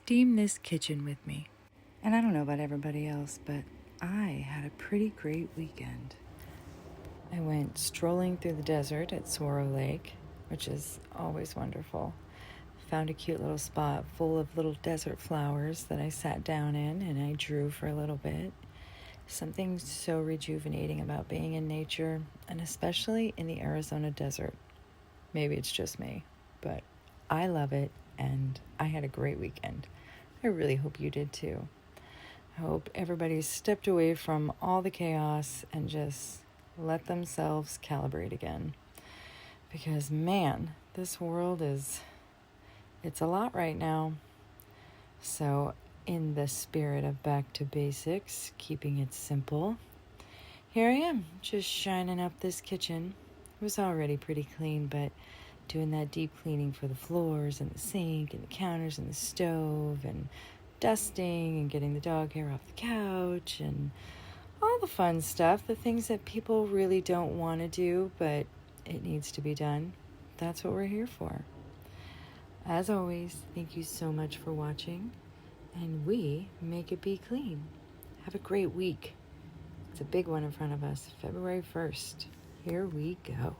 steam this kitchen with me. And I don't know about everybody else, but I had a pretty great weekend. I went strolling through the desert at Saguaro Lake, which is always wonderful. Found a cute little spot full of little desert flowers that I sat down in and I drew for a little bit. Something so rejuvenating about being in nature, and especially in the Arizona desert. Maybe it's just me, but I love it, and I had a great weekend. I really hope you did too. I hope everybody stepped away from all the chaos and just let themselves calibrate again. Because man, this world it's a lot right now. So in the spirit of back to basics, keeping it simple, here I am, just shining up this kitchen. It was already pretty clean, but doing that deep cleaning for the floors and the sink and the counters and the stove and dusting and getting the dog hair off the couch and all the fun stuff, the things that people really don't want to do, but it needs to be done. That's what we're here for. As always, thank you so much for watching, and we make it be clean. Have a great week. It's a big one in front of us, February 1st. Here we go.